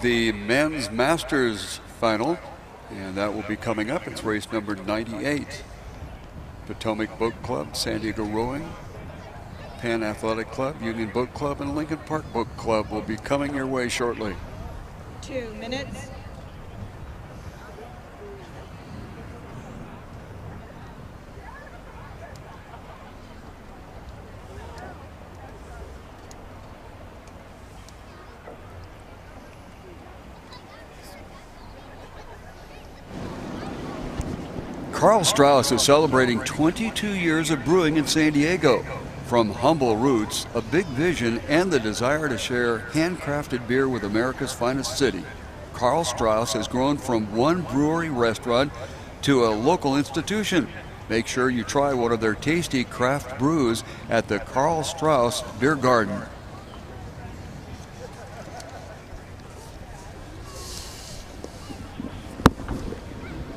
The men's masters final, and that will be coming up. It's race number 98. Potomac Boat Club, San Diego Rowing, Penn Athletic Club, Union Boat Club, and Lincoln Park Boat Club will be coming your way shortly. 2 minutes. Carl Strauss is celebrating 22 years of brewing in San Diego. From humble roots, a big vision, and the desire to share handcrafted beer with America's finest city, Carl Strauss has grown from one brewery restaurant to a local institution. Make sure you try one of their tasty craft brews at the Carl Strauss Beer Garden.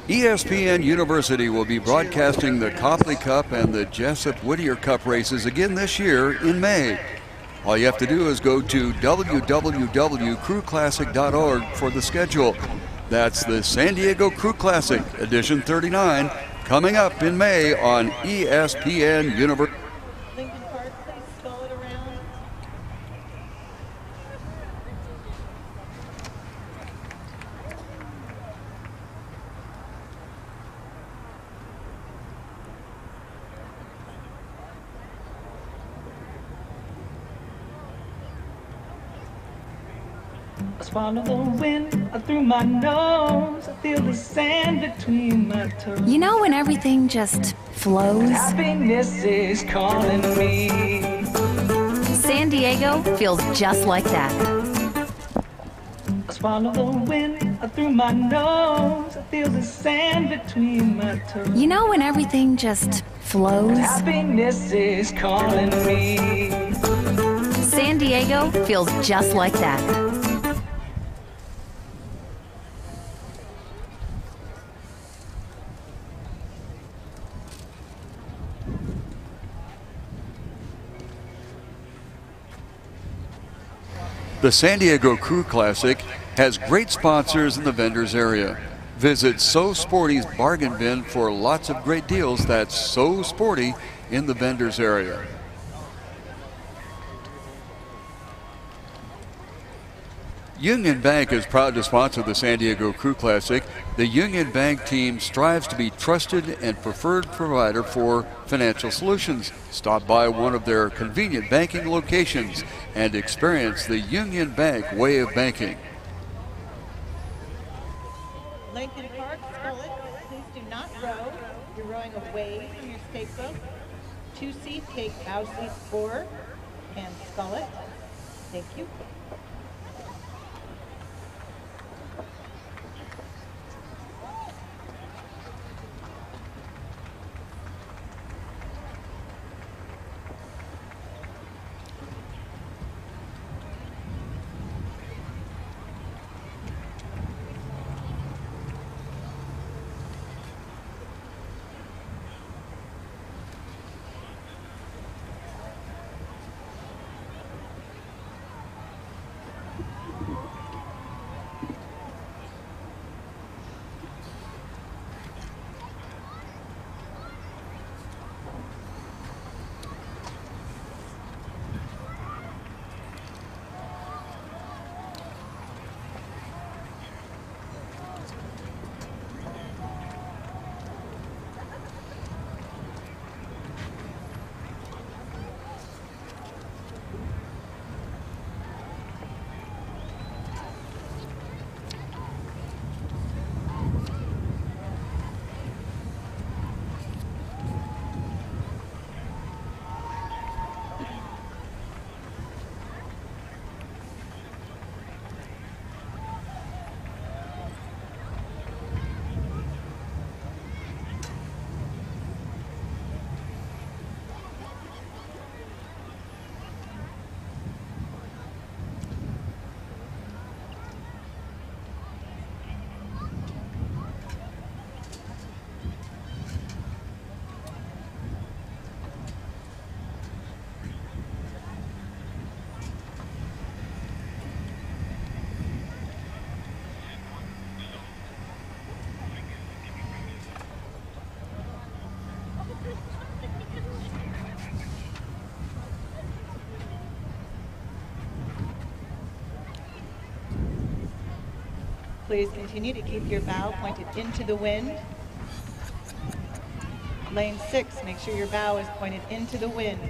ESPN University will be broadcasting the Copley Cup and the Jessup Whittier Cup races again this year in May. All you have to do is go to www.crewclassic.org for the schedule. That's the San Diego Crew Classic, edition 39, coming up in May on ESPN University. Lincoln Park, please stall it around. I swallow the wind through my nose. I feel the sand between my toes. You know when everything just flows? Happiness is calling me. San Diego feels just like that. I swallow the wind through my nose. I feel the sand between my toes. You know when everything just flows? Happiness is calling me. San Diego feels just like that. The San Diego Crew Classic has great sponsors in the vendors area. Visit So Sporty's Bargain Bin for lots of great deals. That's So Sporty in the vendors area. Union Bank is proud to sponsor the San Diego Crew Classic. The Union Bank team strives to be trusted and preferred provider for financial solutions. Stop by one of their convenient banking locations and experience the Union Bank way of banking. Lincoln Park, stall it. Please do not row. You're rowing away from your stake boat. 2C, take bow seat 4 and stall it. Thank you. Please continue to keep your bow pointed into the wind. Lane 6, make sure your bow is pointed into the wind.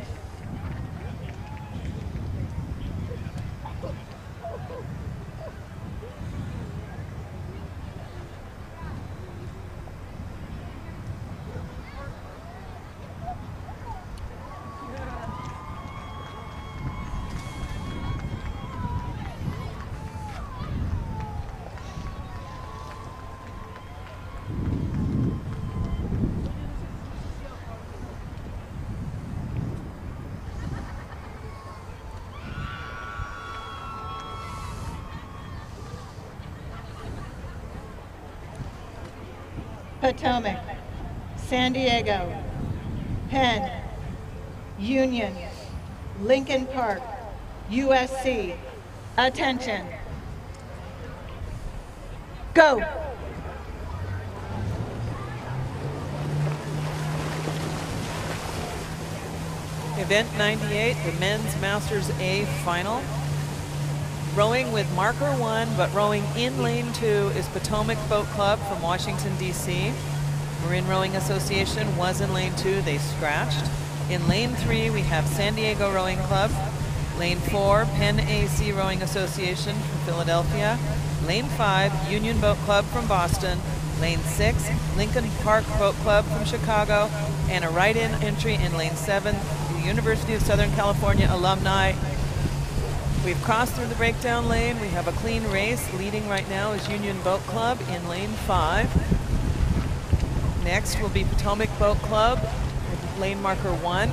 Potomac, San Diego, Penn, Union, Lincoln Park, USC. Attention. Go. Event 98, the Men's Masters A Final. Rowing with marker 1, but rowing in lane 2 is Potomac Boat Club from Washington, D.C. Marine Rowing Association was in lane 2, they scratched. In lane 3, we have San Diego Rowing Club. Lane 4, Penn AC Rowing Association from Philadelphia. Lane 5, Union Boat Club from Boston. Lane 6, Lincoln Park Boat Club from Chicago. And a right-in entry in lane 7, the University of Southern California alumni. We've crossed through the breakdown lane. We have a clean race. Leading right now is Union Boat Club in lane 5. Next will be Potomac Boat Club with lane marker 1.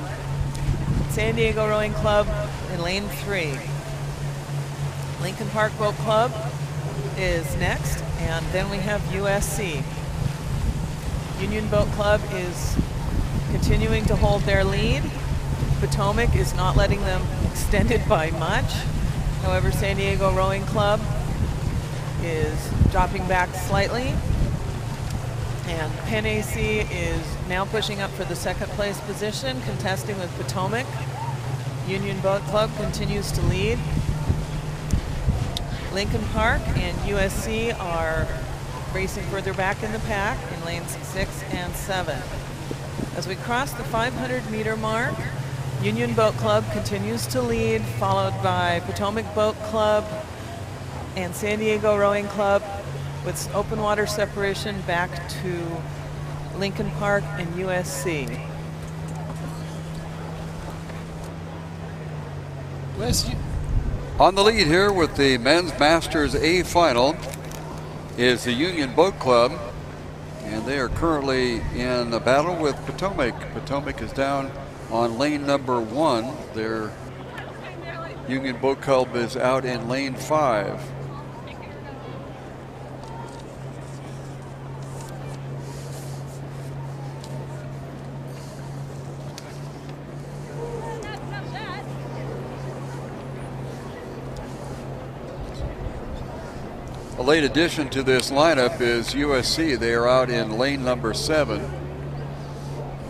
San Diego Rowing Club in lane 3. Lincoln Park Boat Club is next, and then we have USC. Union Boat Club is continuing to hold their lead. Potomac is not letting them extend it by much. However, San Diego Rowing Club is dropping back slightly. And Penn AC is now pushing up for the second place position, contesting with Potomac. Union Boat Club continues to lead. Lincoln Park and USC are racing further back in the pack in lanes 6 and 7. As we cross the 500-meter mark, Union Boat Club continues to lead, followed by Potomac Boat Club and San Diego Rowing Club, with open water separation back to Lincoln Park and USC. On the lead here with the Men's Masters A Final is the Union Boat Club, and they are currently in a battle with Potomac. Potomac is down on lane number 1. Their Union Boat Club is out in lane 5. A late addition to this lineup is USC. They are out in lane number 7.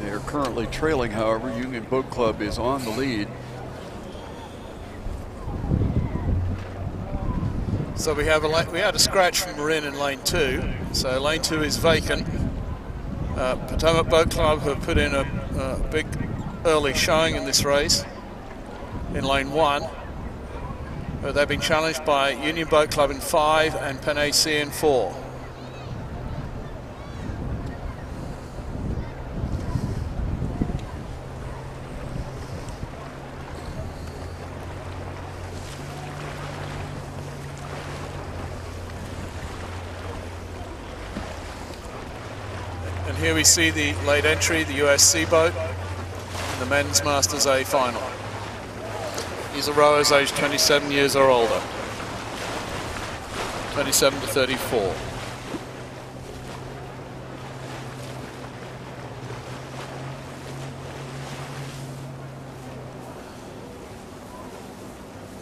They are currently trailing, however. Union Boat Club is on the lead. So we had a scratch from Marin in lane 2. So lane 2 is vacant. Potomac Boat Club have put in a big early showing in this race in lane 1. They've been challenged by Union Boat Club in 5 and Penn AC in 4. And here we see the late entry, the USC boat, in the Men's Masters A Final. These are rowers aged 27 years or older, 27 to 34.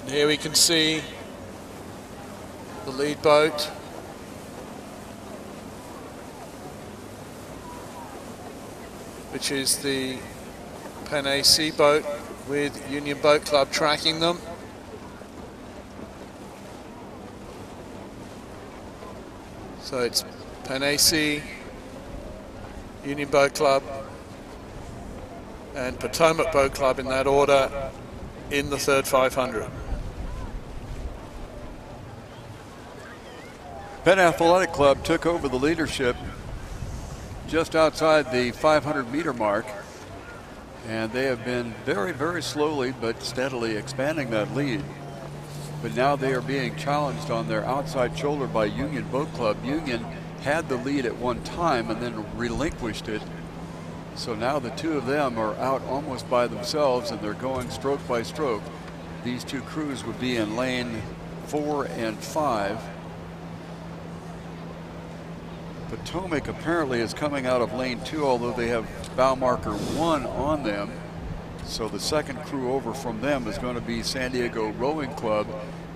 And here we can see the lead boat, which is the Penn AC boat, with Union Boat Club tracking them. So it's Penn AC, Union Boat Club, and Potomac Boat Club in that order in the third 500. Penn Athletic Club took over the leadership just outside the 500-meter mark, and they have been very, very slowly but steadily expanding that lead. But now they are being challenged on their outside shoulder by Union Boat Club. Union had the lead at one time and then relinquished it. So now the two of them are out almost by themselves, and they're going stroke by stroke. These two crews would be in lane 4 and 5. Potomac apparently is coming out of lane 2, although they have bow marker 1 on them. So the second crew over from them is going to be San Diego Rowing Club,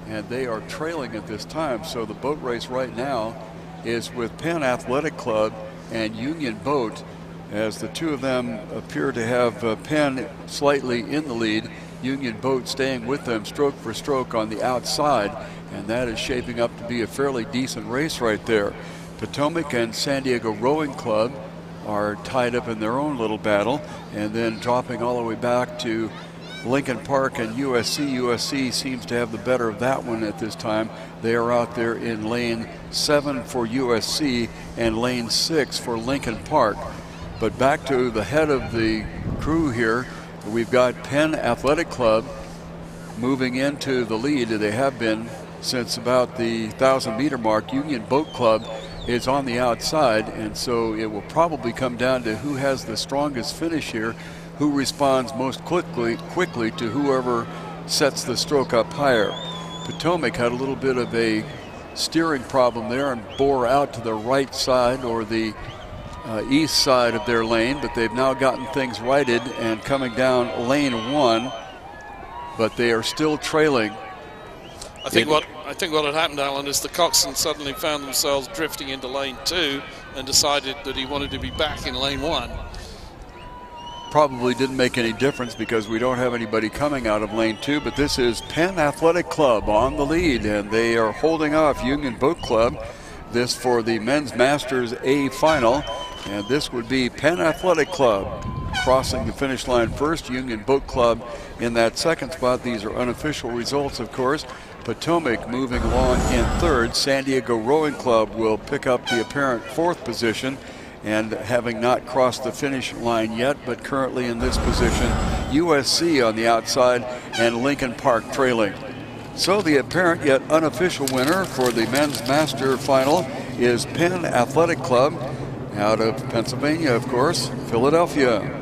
and they are trailing at this time. So the boat race right now is with Penn Athletic Club and Union Boat, as the two of them appear to have Penn slightly in the lead, Union Boat staying with them stroke for stroke on the outside, and that is shaping up to be a fairly decent race right there. Potomac and San Diego Rowing Club are tied up in their own little battle, and then dropping all the way back to Lincoln Park and USC. USC seems to have the better of that one at this time. They are out there in lane 7 for USC and lane 6 for Lincoln Park. But back to the head of the crew here, we've got Penn Athletic Club moving into the lead. They have been since about the 1,000-meter mark. Union Boat Club is on the outside, and so it will probably come down to who has the strongest finish here, who responds most quickly to whoever sets the stroke up higher. Potomac had a little bit of a steering problem there and bore out to the right side, or the east side of their lane, but they've now gotten things righted and coming down lane 1, but they are still trailing. I think what had happened, Alan, is the coxswain suddenly found themselves drifting into lane 2 and decided that he wanted to be back in lane 1. Probably didn't make any difference because we don't have anybody coming out of lane 2, but this is Penn Athletic Club on the lead, and they are holding off Union Boat Club. This for the Men's Masters A final, and this would be Penn Athletic Club crossing the finish line first, Union Boat Club in that second spot. These are unofficial results, of course. Potomac moving along in third. San Diego Rowing Club will pick up the apparent fourth position, and having not crossed the finish line yet, but currently in this position, USC on the outside and Lincoln Park trailing. So the apparent yet unofficial winner for the Men's Master Final is Penn Athletic Club out of Pennsylvania, of course, Philadelphia.